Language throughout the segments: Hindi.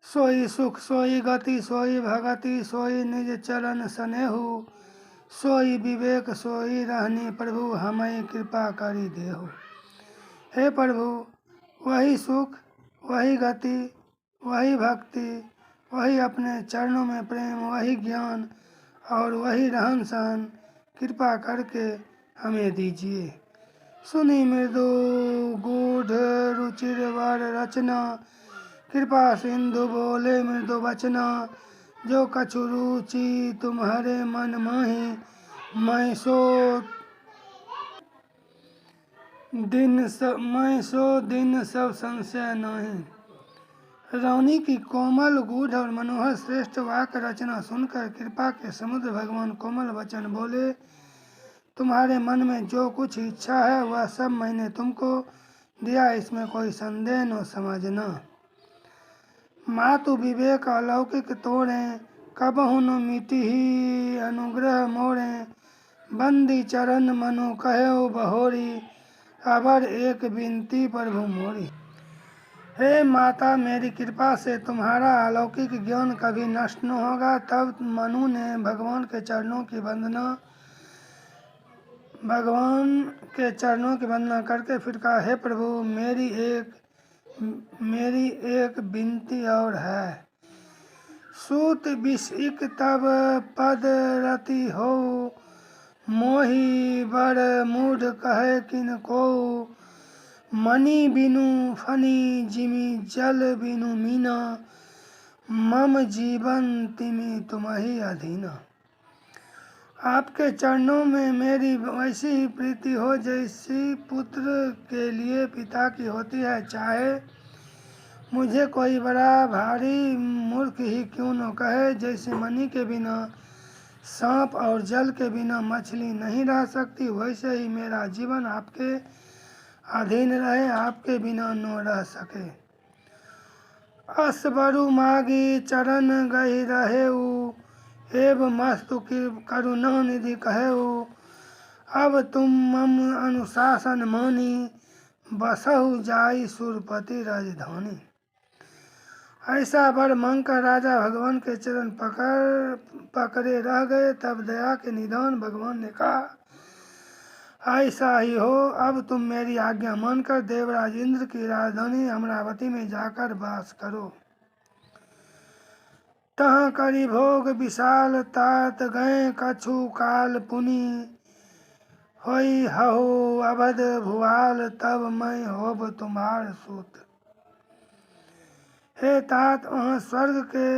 सोई सुख सोई गति सोई भगति सोई निज चरण सनेहु। सोई विवेक सोई रहनी प्रभु हमें कृपा करी देहु। हे प्रभु, वही सुख, वही गति, वही भक्ति, वही अपने चरणों में प्रेम, वही ज्ञान और वही रहन सहन कृपा करके हमें दीजिए। सुनी मृदु गूढ़ रुचिर वर रचना, कृपा सिंधु बोले मृदु वचना। जो कछु रुचि तुम्हारे मन माही, मैं सो दिन सब संशय नहीं। रौनी की कोमल गूढ़ और मनोहर श्रेष्ठ वाक्य रचना सुनकर कृपा के समुद्र भगवान कोमल वचन बोले, तुम्हारे मन में जो कुछ इच्छा है वह सब मैंने तुमको दिया, इसमें कोई संदेह न समझना। मातु विवेक अलौकिक तोड़े, कबहु न मिटी ही अनुग्रह मोड़े। बंदी चरण मनु कहो बहोरी, अबर एक विनती प्रभु मोरी। हे माता, मेरी कृपा से तुम्हारा अलौकिक ज्ञान कभी नष्ट न होगा। तब मनु ने भगवान के चरणों की वंदना करके फिर कहा, हे प्रभु, मेरी एक विनती और है। सूत विषिक तब पद रति हो, मोहि बर मूढ़ कहे किन को। मणि बिनु फनी जिमि जल बिनु मीना, मम जीवन तिमि तुम्हि अधीना। आपके चरणों में मेरी वैसी ही प्रीति हो जैसी पुत्र के लिए पिता की होती है। चाहे मुझे कोई बड़ा भारी मूर्ख ही क्यों न कहे, जैसे मणि के बिना सांप और जल के बिना मछली नहीं रह सकती, वैसे ही मेरा जीवन आपके अधीन रहे, आपके बिना न रह सके। असबरु मागी चरण गहि रहेऊ, एव मस्तु करुणा निधि कहेऊ। अब तुम मम अनुशासन मानी, बसहु जाई सुरपति राजधानी। ऐसा वर मांगकर राजा भगवान के चरण पकड़े रह गए। तब दया के निधान भगवान ने कहा, ऐसा ही हो, अब तुम मेरी आज्ञा मानकर देवराज इंद्र की राजधानी अमरावती में जाकर वास करो। तहाँ करी भोग विशाल तात गए कछु काल पुनि, होई हहु अवध भुआल तब मैं होब तुम्हार सूत। हे तात, वहाँ स्वर्ग के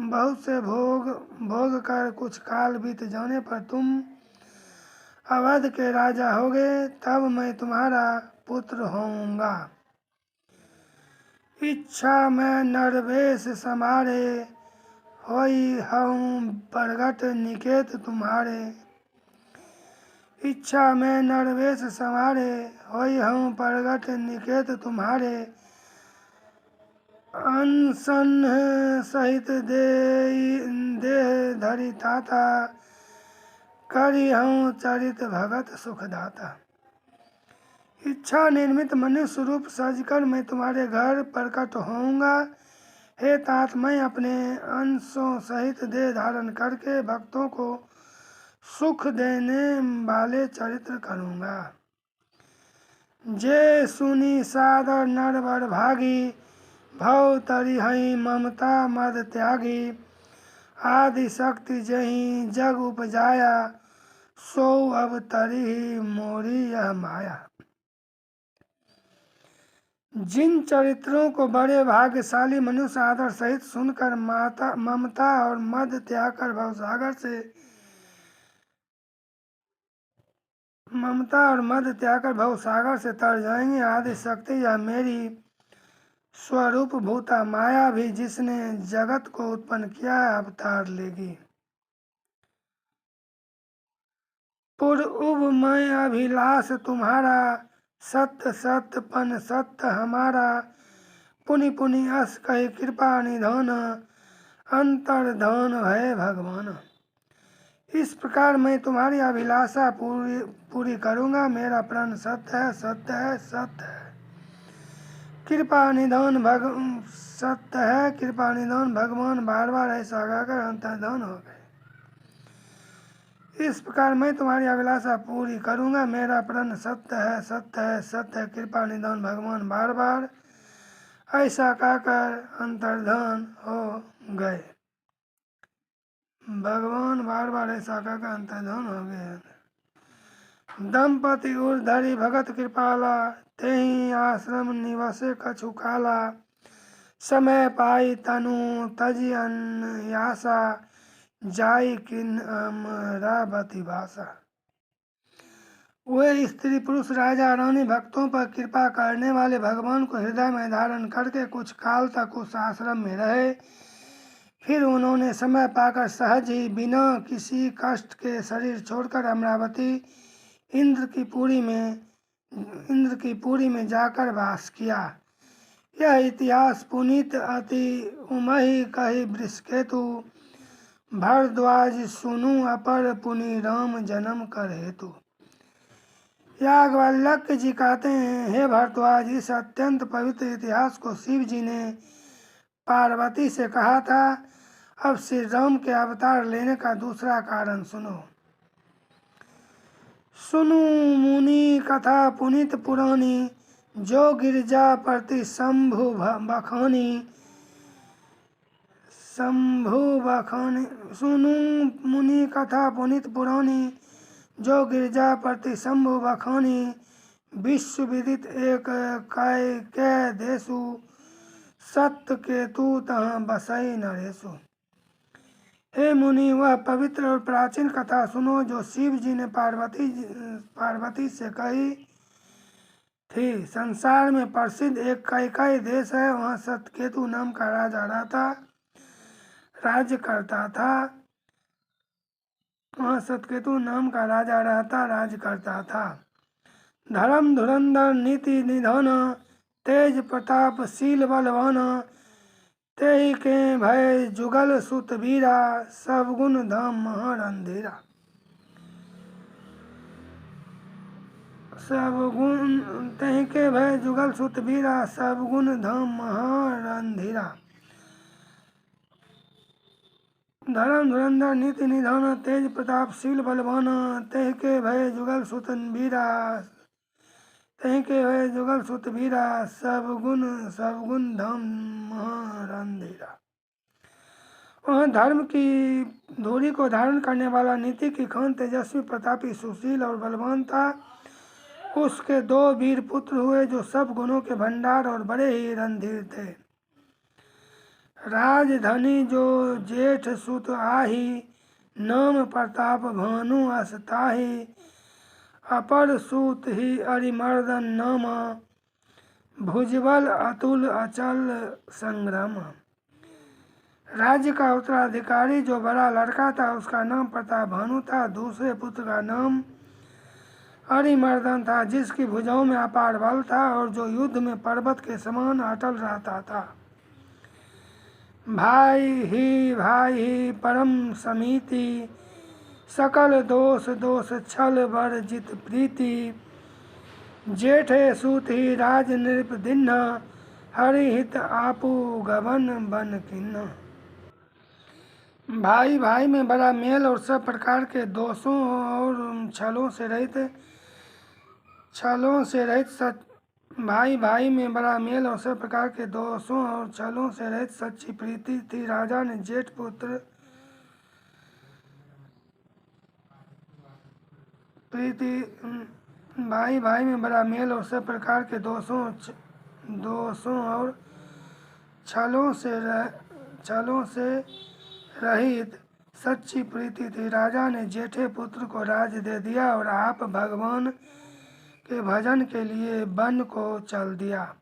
बहुत से भोग कर कुछ काल बीत जाने पर तुम अवध के राजा होगे, तब मैं तुम्हारा पुत्र होऊंगा। इच्छा में नरवेश समारे, होई हूँ प्रगट निकेत तुम्हारे। इच्छा में नरवेश समारे, होई हूँ प्रगट निकेत तुम्हारे। अनशन सहित देह धरि ताता, करी हूँ चरित भगत सुखदाता। इच्छा निर्मित मनुष्य रूप सजकर मैं तुम्हारे घर प्रकट होऊंगा। हे तात, मैं अपने अंशों सहित देह धारण करके भक्तों को सुख देने वाले चरित्र करूंगा। जे सुनी सादर नरवर भागी, भव तरी हई ममता मद त्यागी। आदि शक्ति जहीं जग उपजाया, सो अब तरी मोरी यह माया। जिन चरित्रों को बड़े भाग्यशाली मनुष्य आदर सहित सुनकर ममता और मद त्याग कर भवसागर से तर जाएंगे। आदि शक्ति या मेरी स्वरूप भूता माया भी जिसने जगत को उत्पन्न किया है, अवतार लेगी। पूर्व मैं अभिलाष तुम्हारा, सत्य सत्य पन सत्य हमारा। पुनि पुनि अस कही कृपा निधान, अंतर्धान है भगवान। इस प्रकार मैं तुम्हारी अभिलाषा पूरी करूंगा। मेरा प्रण सत्य है, सत्य है, सत्य है। कृपा निधान सत्य है कृपा निधान भगवान बार बार ऐसा गाकर अंतर्धान हो गए। इस प्रकार मैं तुम्हारी अभिलाषा पूरी करूंगा। मेरा प्रण सत्य है सत्य है सत्य है। कृपा निधान भगवान बार बार ऐसा कहकर अंतर्धान हो गए। भगवान बार बार ऐसा कहकर अंतर्धान हो गए। दंपति उर्धरी भगत कृपाला तेहि आश्रम निवसे कछु काला। समय पाई तनु तजी अन्यासा जाई किन अमरावती भाषा। वे स्त्री पुरुष राजा रानी भक्तों पर कृपा करने वाले भगवान को हृदय में धारण करके कुछ काल तक उस आश्रम में रहे। फिर उन्होंने समय पाकर सहज ही बिना किसी कष्ट के शरीर छोड़कर अमरावती इंद्र की पुरी में जाकर वास किया। यह इतिहास पुनीत अति उमहि कहि वृषकेतु। भरद्वाज सुनु अपर पुनि राम जन्म कर हेतु। याज्ञवल्क्य जी कहते हैं, हे भरद्वाज, इस अत्यंत पवित्र इतिहास को शिव जी ने पार्वती से कहा था। अब श्री राम के अवतार लेने का दूसरा कारण सुनो। सुनु मुनि कथा पुनीत पुरानी। जो गिरजा प्रति शंभु बखानी। सुनु मुनि कथा पुनीत पुरानी। जो गिरजा प्रति शंभु बखानी। विश्व विदित एक कै देशु। सत्य केतु तहाँ बसई नरेशु। हे मुनि, वह पवित्र और प्राचीन कथा सुनो जो शिव जी ने पार्वती से कही थी। संसार में प्रसिद्ध एक कैकेयी देश है। वहाँ सत्यकेतु नाम का राजा रहता राज्य करता था। वहाँ सत्यकेतु नाम का राजा रहता राज्य करता था। धर्म धुरंधर नीति निधन तेज प्रताप शील बलवान। तेहि के भय जुगल सुत वीरा। सब गुण धाम महारंधीरा। तेहि के भय जुगल सुत वीरा। सब गुण धाम महारंधीरा। धर्म धुरंधर नीति निधान तेज प्रताप शील बलवान। तेहि के भय जुगल सुत वीरा। तेहि के भय जुगल सुत वीरा। सब गुण धाम महारंधीरा। वह धर्म की धूरी को धारण करने वाला, नीति की खान, तेजस्वी, प्रतापी, सुशील और बलवान था। उसके 2 वीर पुत्र हुए जो सब गुणों के भंडार और बड़े ही रणधीर थे। राजधनी जो जेठ सुत आही। नाम प्रताप भानु असताही। अपर सूत ही अरिमर्दन नाम। भुजबल अतुल अचल संग्राम। राज्य का उत्तराधिकारी जो बड़ा लड़का था उसका नाम प्रताप भानु था। दूसरे पुत्र का नाम अरिमर्दन था जिसकी भुजाओं में अपार बल था और जो युद्ध में पर्वत के समान अटल रहता था। भाई ही परम समीति। सकल दोष छल वर्जित प्रीति। जेठे सूत ही राज नृप दिन्हा। हरिहित आपू गवन बन किन्हा। भाई में बड़ा मेल और सब प्रकार के दोषों और छलों से रहित भाई में बड़ा मेल और सब प्रकार के दोषों और छलों से रहित सच्ची प्रीति थी। राजा ने जेठ पुत्र भाई में बड़ा मेल और सब प्रकार के दोषों और छलों से रहित सच्ची प्रीति थी। राजा ने जेठे पुत्र को राज्य दे दिया और आप भगवान के भजन के लिए वन को चल दिया।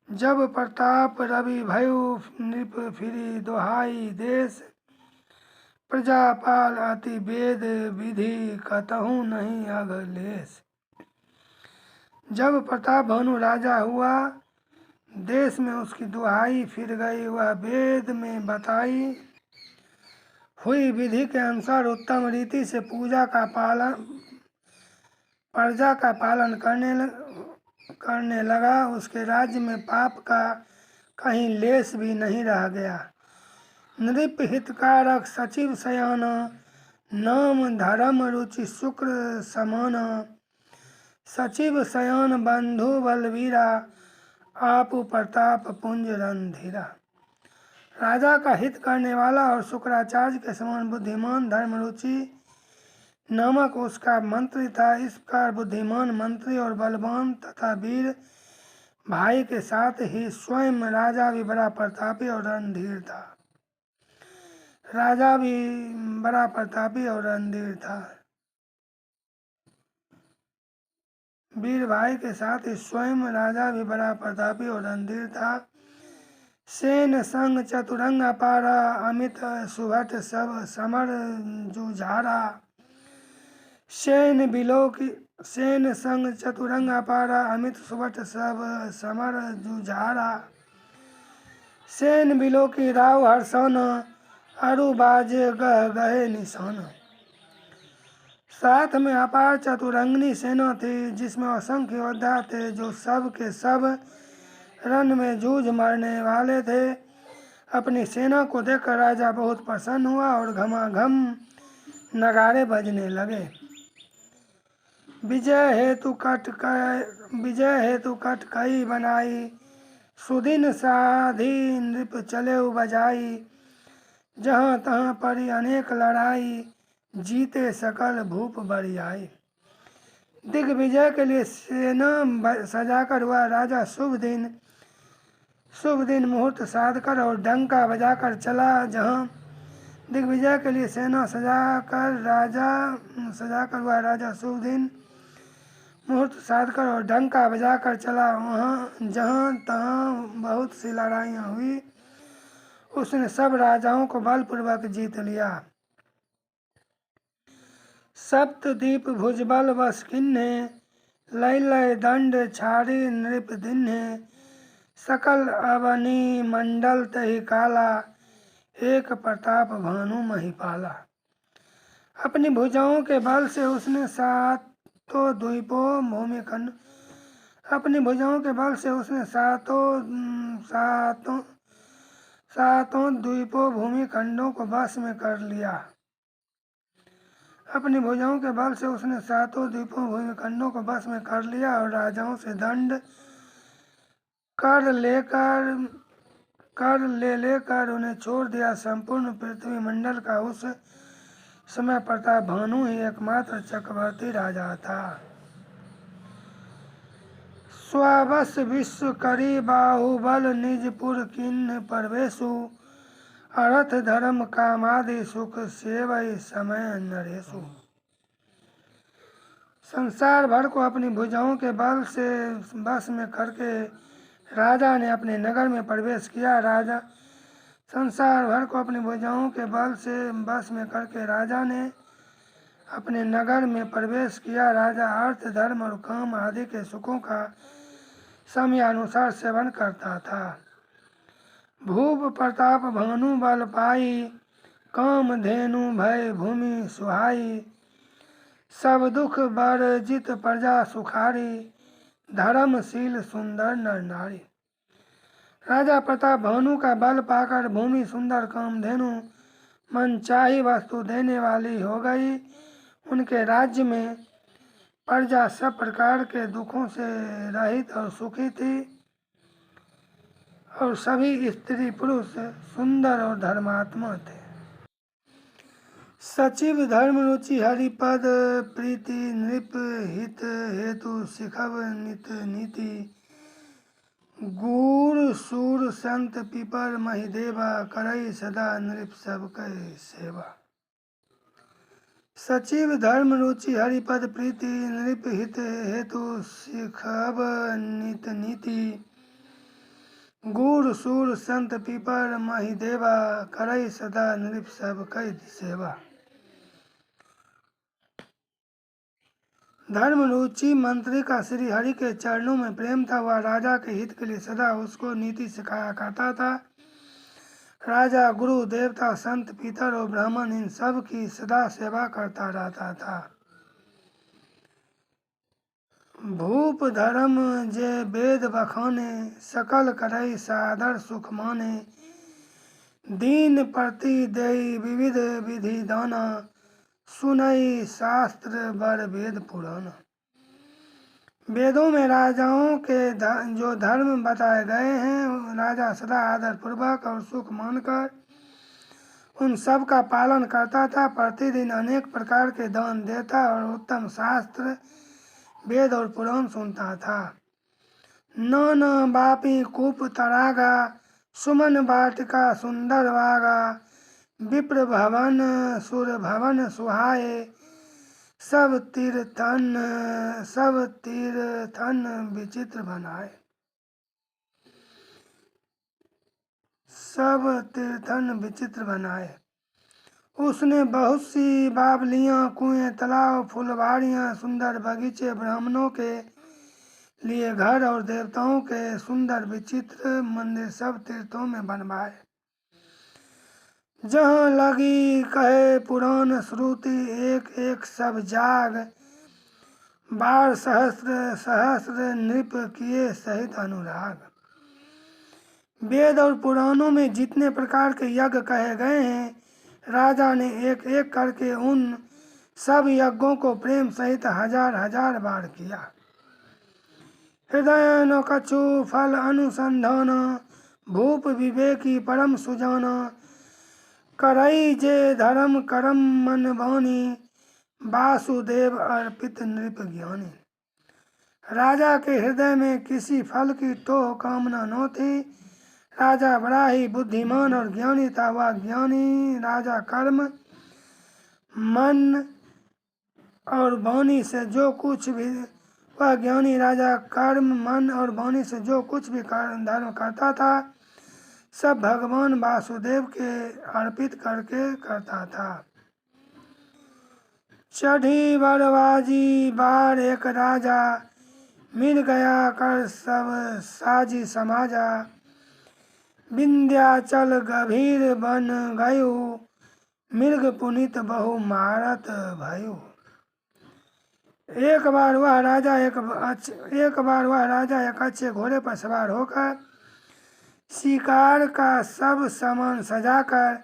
जब प्रताप रवि भयु नृप फिरी दोहाई देश। प्रजापाल अति वेद विधि कतहु नहीं अगलेश। जब प्रताप भानु राजा हुआ, देश में उसकी दुहाई फिर गई। वह वेद में बताई हुई विधि के अनुसार उत्तम रीति से प्रजा का पालन करने लगा। उसके राज्य में पाप का कहीं लेस भी नहीं रह गया। नृप हितकारक सचिव शयन, नाम धर्म रुचि शुक्र समान। सचिव शयन बंधु बलवीरा, आप प्रताप पुंज रणधीरा। राजा का हित करने वाला और शुक्राचार्य के समान बुद्धिमान धर्मरुचि नामक उसका मंत्री था। इस प्रकार बुद्धिमान मंत्री और बलवान तथा वीर भाई के साथ ही स्वयं राजा भी बड़ा प्रतापी और रणधीर था। राजा भी बड़ा प्रतापी और रणधीर था। वीर भाई के साथ ही स्वयं राजा भी बड़ा प्रतापी और रणधीर था। सेन संग चतुरंग अपारा, अमित सुभट सब समर जुझारा। सेन संग चतुरंग अपारा, अमित सुभट सब समर जुझारा। सेन बिलो की राव हर्षण, अरु बाजे गह गहे निशान। साथ में अपार चतुरंगनी सेना थी, जिसमें असंख्य योद्धा थे, जो सब के सब रण में जूझ मरने वाले थे। अपनी सेना को देखकर राजा बहुत प्रसन्न हुआ और घमाघम नगाड़े बजने लगे। विजय हेतु कट कई बनाई, सुदिन साधी नृप चले बजाई। जहाँ तहाँ पड़ी अनेक लड़ाई, जीते सकल भूप बरियाई। दिग्विजय के लिए सेना सजाकर हुआ राजा शुभ दिन मुहूर्त साधकर और डंका बजाकर चला। जहाँ दिग्विजय के लिए सेना सजाकर हुआ राजा शुभ दिन मुहूर्त साधकर और डंका बजाकर चला, वहाँ जहाँ तहाँ बहुत सी लड़ाइयाँ हुई। उसने सब राजाओं को बलपूर्वक जीत लिया। सप्तदीप भुजबल बस किन्हे, लय लय दंड छाड़ी नृप दिन्हे। सकल अवनी मंडल तहि काला, एक प्रताप भानु महिपाला। अपनी भुजाओं के बल से उसने सातों द्वीपों भूमि खंडों को वश में कर लिया। अपनी भुजाओं के बल से उसने सातों द्वीपों भूमि खंडों को वश में कर लिया और राजाओं से दंड कर लेकर उन्हें छोड़ दिया। संपूर्ण पृथ्वी मंडल का उस समय प्रताप भानु ही एकमात्र चक्रवर्ती राजा था। स्वबस विश्व करी बाहुबल, निजपुर किन्ह प्रवेशु। अर्थ धर्म कामादि सुख सेवई समय नरेशु। संसार भर को अपनी भुजाओं के बल से बस में करके राजा ने अपने नगर में प्रवेश किया। संसार भर को अपनी भुजाओं के बल से बस में करके राजा ने अपने नगर में प्रवेश किया। राजा अर्थ धर्म और काम आदि के सुखों का समयानुसार सेवन करता था। भूप प्रताप भानु बल पाई, काम धेनु भय भूमि सुहाई। सब दुख वर्जित प्रजा सुखारी, धर्मशील सुंदर नर नारी। राजा प्रताप भानु का बल पाकर भूमि सुंदर कामधेनु मनचाही वस्तु देने वाली हो गई। उनके राज्य में प्रजा सब प्रकार के दुखों से रहित और सुखी थी और सभी स्त्री पुरुष सुंदर और धर्मात्मा थे। सचिव धर्म रुचि हरिपद प्रीति, नृप हित हेतु सिखब नित नीति। गूढ़ सूर संत पिपर महिदेवा, करई सदा नृप सब कई सेवा। सचिव धर्म रुचि हरिपद प्रीति, नृप हित हेतु सिखब नित नीति। गूढ़ सूर संत पिपर महिदेवा, करई सदा नृप सब कई सेवा। धर्म रुचि मंत्री का श्री हरि के चरणों में प्रेम था। वह राजा के हित के लिए सदा उसको नीति सिखाया करता था। राजा गुरु देवता संत पितर और ब्राह्मण इन सब की सदा सेवा करता रहता था। भूप धर्म जे वेद बखाने, सकल करई सादर सुख माने। दीन प्रति देई विविध विधि दाना, सुनई शास्त्र बर वेद पुराण। वेदों में राजाओं के जो धर्म बताए गए हैं, राजा सदा आदर पूर्वक और सुख मानकर उन सब का पालन करता था। प्रतिदिन अनेक प्रकार के दान देता और उत्तम शास्त्र वेद और पुराण सुनता था। न बापी कूप तरागा, सुमन बाटिका सुंदर वागा। विप्र भवन सुर भवन सुहाए, सब तीर्थन विचित्र बनाए। सब तीर्थन विचित्र बनाए। उसने बहुत सी बावलियाँ, कुएं, तालाब, फुलवाड़ियाँ, सुंदर बगीचे, ब्राह्मणों के लिए घर और देवताओं के सुंदर विचित्र मंदिर सब तीर्थों में बनवाए। जहाँ लगी कहे पुराण श्रुति, एक एक सब जाग। बार सहस्र सहस्र नृप किए सहित अनुराग। वेद और पुराणों में जितने प्रकार के यज्ञ कहे गए हैं, राजा ने एक एक करके उन सब यज्ञों को प्रेम सहित हजार हजार बार किया। हृदय न कछु फल अनुसंधान, भूप विवेकी परम सुजाना। करई जे धर्म करम मन बानी, वासुदेव अर्पित नृप ज्ञानी। राजा के हृदय में किसी फल की तो कामना न थी। राजा बड़ा ही बुद्धिमान और ज्ञानी था। वह ज्ञानी राजा कर्म मन और वाणी से जो कुछ भी वह ज्ञानी राजा कर्म मन और वाणी से जो कुछ भी धर्म करता था, सब भगवान वासुदेव के अर्पित करके करता था। चढ़ी बरबाजी बार एक राजा, मिल गया कर सब साजी समाजा। विंध्याचल गभीर बन गयो, मृग पुनित बहु मारत भयो। एक बार वह राजा एक अच्छे घोड़े पर सवार होकर शिकार का सब सामान सजाकर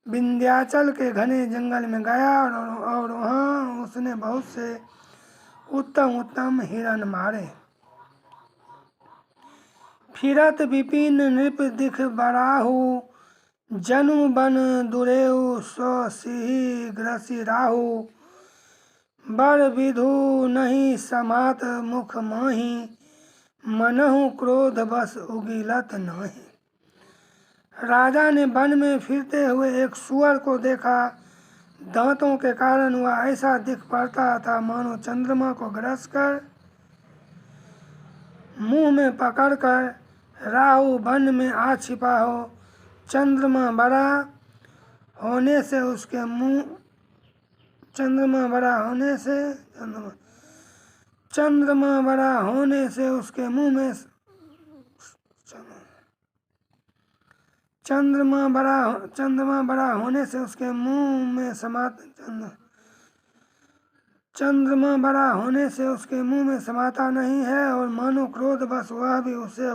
विंध्याचल के घने जंगल में गया और वहाँ उसने बहुत से उत्तम उत्तम हिरण मारे। फिरत विपिन नृप दिख बराहु, जनु बन दुरेऊ सो सिहि ग्रसी राहु। बर विधु नहीं समात मुख माही, मनहु क्रोध बस उगिलत नाही। राजा ने वन में फिरते हुए एक सुअर को देखा। दांतों के कारण वह ऐसा दिख पड़ता था मानो चंद्रमा को ग्रसकर मुंह में पकड़कर राहु वन में आ छिपा हो। चंद्रमा बड़ा होने से उसके मुंह में समाता नहीं है और मानो क्रोध बस वह भी उसे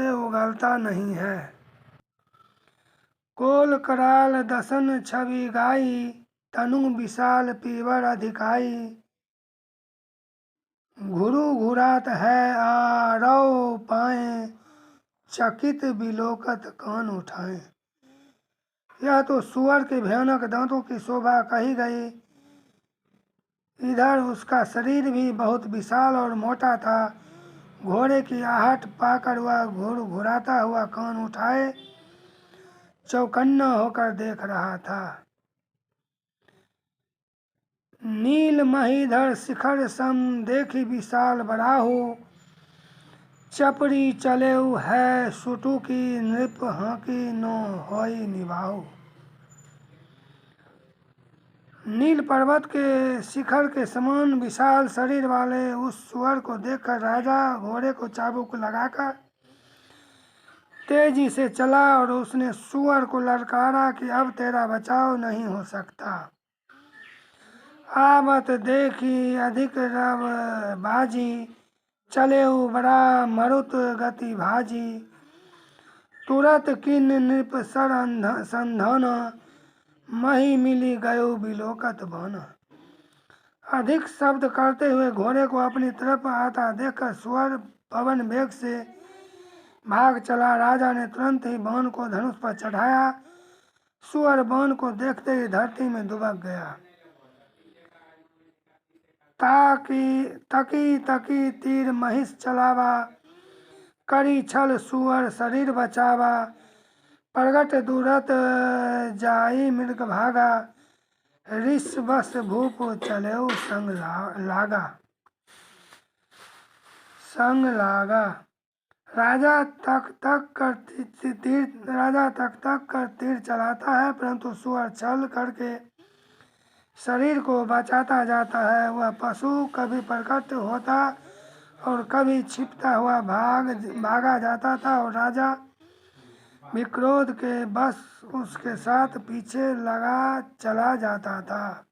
उगलता नहीं है। कोल कराल दसन छवि गाई, तनु विशाल पीवर अधिकाई। घुरु घुरात है आरव पाए, चकित बिलोकत कान उठाए। यह तो सुअर के भयानक दांतों की शोभा कही गई। इधर उसका शरीर भी बहुत विशाल और मोटा था। घोड़े की आहट पाकर वह घुराता हुआ कान उठाए चौकन्ना होकर देख रहा था। नील महीधर शिखर सम देखी विशाल बराहु, चपरी चलेउ है सुटुकी नृप हाकी नो होई निभाऊ। नील पर्वत के शिखर के समान विशाल शरीर वाले उस सुअर को देखकर राजा घोड़े को चाबुक लगाकर तेजी से चला और उसने सुअर को ललकारा कि अब तेरा बचाव नहीं हो सकता। आवत देखी अधिक रव बाजी, चले बड़ा मरुत गति भाजी। तुरत किन नृप सर संधन, मही मिली गयो बिलोकत बन। अधिक शब्द करते हुए घोड़े को अपनी तरफ आता देखकर सुअर पवन वेग से भाग चला। राजा ने तुरंत ही बाण को धनुष पर चढ़ाया। सुअर बाण को देखते ही धरती में दुबक गया। तकी तकी तीर महिष चलावा, करी छल सुअर शरीर बचावा। प्रगट दूरत जाई मृग भागा, ऋष बस भूप चले संग लागा। राजा तक तक कर तीर चलाता है, परंतु सुअर छल करके शरीर को बचाता जाता है। वह पशु कभी प्रकट होता और कभी छिपता हुआ भागा जाता था और राजा विक्रोध के बस उसके साथ पीछे लगा चला जाता था।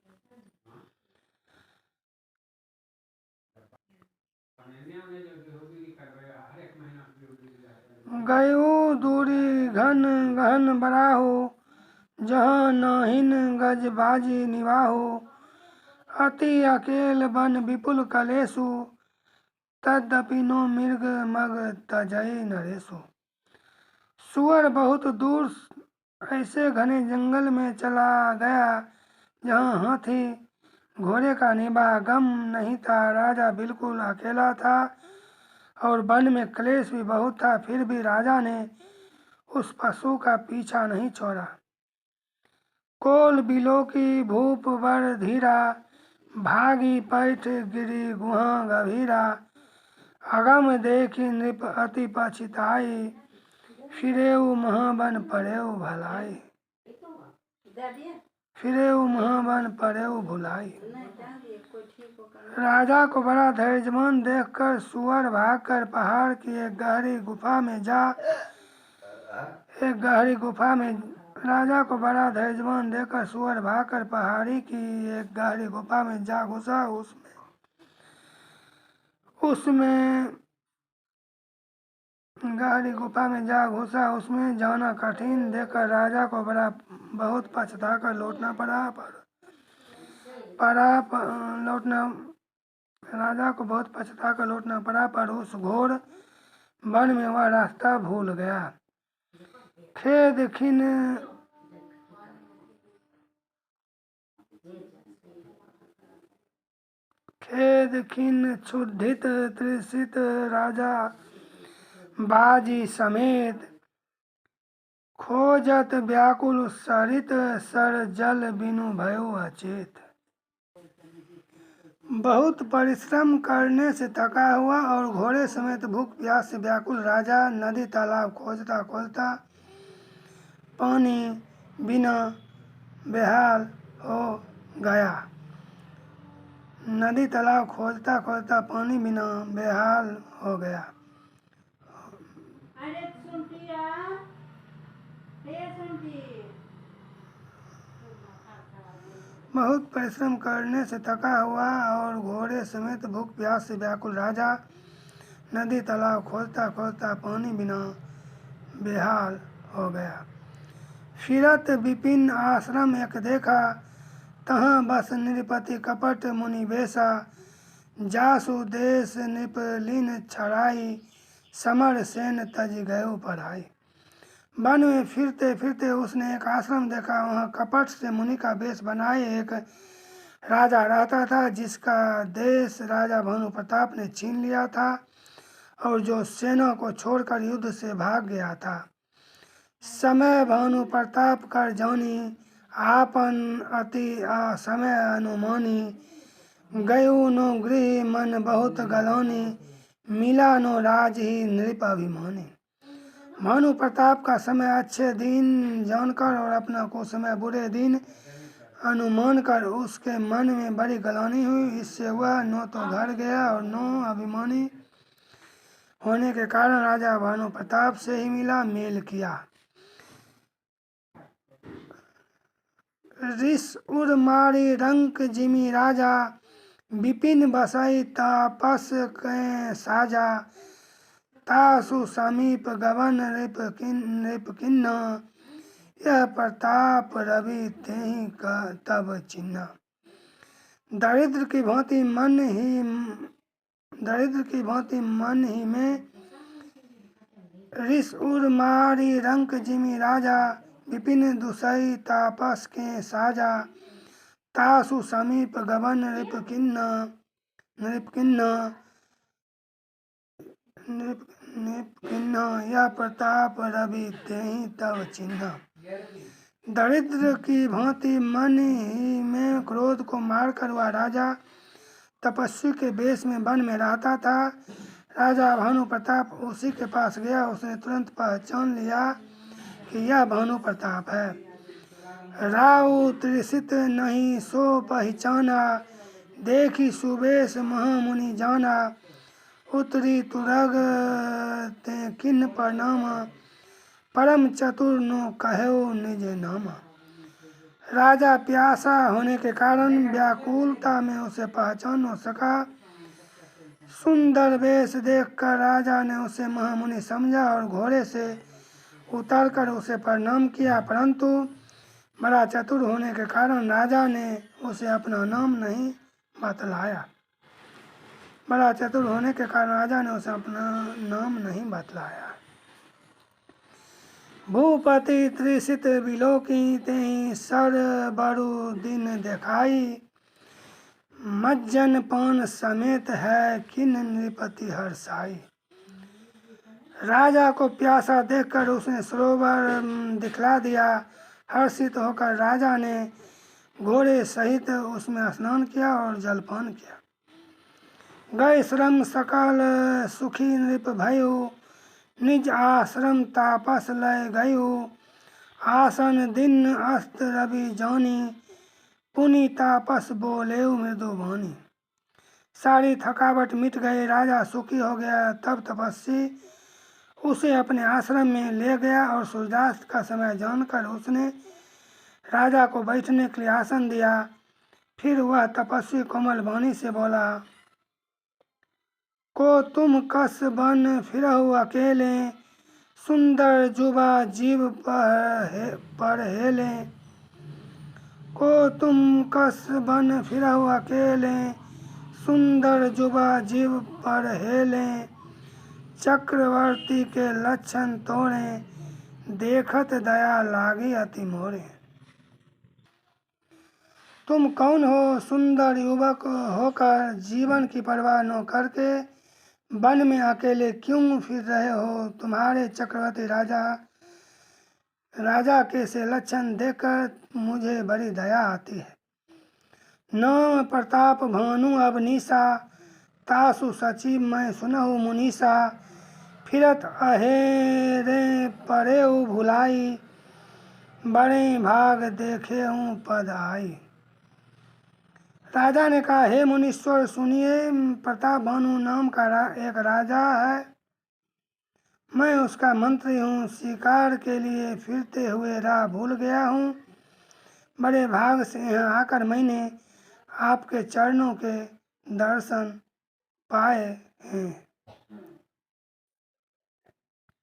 गयो दूरी घन घन बराहो, जहाँ नाहिन गज बाजी निवाहो। अति अकेल बन विपुल कलेसु, तदपि नो मृग मग तजई नरेसु। सुअर बहुत दूर ऐसे घने जंगल में चला गया जहाँ हाथी घोड़े का निवागम नहीं था। राजा बिल्कुल अकेला था और वन में क्लेश भी बहुत था, फिर भी राजा ने उस पशु का पीछा नहीं छोड़ा। कोल बिलो की भूप वर धीरा, भागी पैठ गिरी गुहा गभीरा। अगम देखी नृप अति पछिताई, फिरेऊ महाबन पड़ेऊ भलाई। भुलाई। राजा को बड़ा धैर्यवान देखकर सुअर भागकर पहाड़ की एक गहरी गुफा में राजा को बड़ा धैर्यवान देखकर सुअर भागकर पहाड़ी की एक गहरी गुफा में जा घुसा। उसमें जाना कठिन देखकर राजा को बहुत पछताकर लौटना पड़ा, पर उस घोर वन में वह रास्ता भूल गया। खेद खिन क्षुधित तृषित राजा बाजी समेत, खोजत व्याकुल सरित सर जल बिनु भयो अचेत। बहुत परिश्रम करने से थका हुआ और घोड़े समेत भूख प्यास से व्याकुल राजा नदी तालाब खोजता खोजता पानी बिना बेहाल हो गया। नदी तालाब खोजता खोजता पानी बिना बेहाल हो गया। बहुत परिश्रम करने से थका हुआ और घोड़े समेत भूख प्यास से व्याकुल राजा नदी तालाब खोजता खोजता पानी बिना बेहाल हो गया। फिरत विपिन आश्रम एक देखा, तहाँ बस नृपति कपट मुनि बेसा। जासु देश नृपलीन छड़ाई, समर सेन तज गयो पढ़ाई। वन में फिरते फिरते उसने एक आश्रम देखा। वहाँ कपट से मुनि का वेश बनाए एक राजा रहता था, जिसका देश राजा भानु प्रताप ने छीन लिया था और जो सेना को छोड़कर युद्ध से भाग गया था। समय भानु प्रताप कर जानी, आपन अति समय अनुमानी। गयो नो गृह मन बहुत गलानी, मिला नो राज ही नृप अभिमानी। भानु प्रताप का समय अच्छे दिन जानकर और अपना को समय बुरे दिन अनुमान कर उसके मन में बड़ी गलानी हुई। इससे वह न तो घर गया और न अभिमानी होने के कारण राजा भानु प्रताप से ही मेल किया। ऋष उर मारी रंक जिमि राजा, विपिन बसई तापस कै साजा, तासु समीप गवन रिप किन्ना, यह प्रताप रवि तेहि तब चिन्हा। दरिद्र की भांति मन ही में, ऋष उर मारी रंक जिमि राजा, विपिन दुसई तापस के साजा, तासु समीप गवन रिप किन्ना, यह प्रताप रवि तेहि तब चिन्हा। दरिद्र की भांति मन ही में क्रोध को मारकर वह राजा तपस्वी के वेश में वन में रहता था। राजा भानु प्रताप उसी के पास गया। उसने तुरंत पहचान लिया कि यह भानु प्रताप है। राउ त्रिसित नहीं सो पहचाना, देखी सुबेश महामुनि जाना, उतरी तुरग ते किन प्रणामा, परम चतुर नो कहो निज नामा। राजा प्यासा होने के कारण व्याकुलता में उसे पहचान न सका। सुंदर वेश देखकर राजा ने उसे महामुनि समझा और घोड़े से उतरकर उसे प्रणाम किया, परंतु बड़ा चतुर होने के कारण राजा ने उसे अपना नाम नहीं बतलाया। भूपति त्रिसित बिलोकी तेहि सर बरु दिन देखाई, मज्जन पान समेत है किन नृपति हर्षाई। राजा को प्यासा देखकर उसने सरोवर दिखला दिया। हर्षित होकर राजा ने घोड़े सहित उसमें स्नान किया और जलपान किया। गए श्रम सकल सुखी नृप भयु, निज आश्रम तापस लय गयु, आसन दिन अस्त रवि जानी, पुनि तापस बोलेउ मृदु वाणी। सारी थकावट मिट गई, राजा सुखी हो गया। तब तपस्वी उसे अपने आश्रम में ले गया और सूर्यास्त का समय जानकर उसने राजा को बैठने के लिए आसन दिया। फिर वह तपस्वी कोमल वाणी से बोला, को तुम कस बन फिरहु अकेले, सुंदर जुबा जीव पर हेले। को तुम कस बन फिरहु अकेले, सुंदर जुबा जीव पर हेले, चक्रवर्ती के लक्षण तोड़े, देखत दया लागी अति मोरे। तुम कौन हो? सुंदर युवक होकर जीवन की परवाह न करके वन में अकेले क्यों फिर रहे हो? तुम्हारे चक्रवर्ती राजा के से लक्षण देखकर मुझे बड़ी दया आती है। नाम प्रताप भानु अवनीसा, तासु सचिव मैं सुनहु मुनीसा, फिरत अहेरे परेउ भुलाई, बड़े भाग देखे हूँ पद आई। राजा ने कहा, हे मुनीश्वर सुनिए, प्रताप भानु नाम का एक राजा है। मैं उसका मंत्री हूँ। शिकार के लिए फिरते हुए राह भूल गया हूँ। बड़े भाग से यहाँ आकर मैंने आपके चरणों के दर्शन पाए हैं।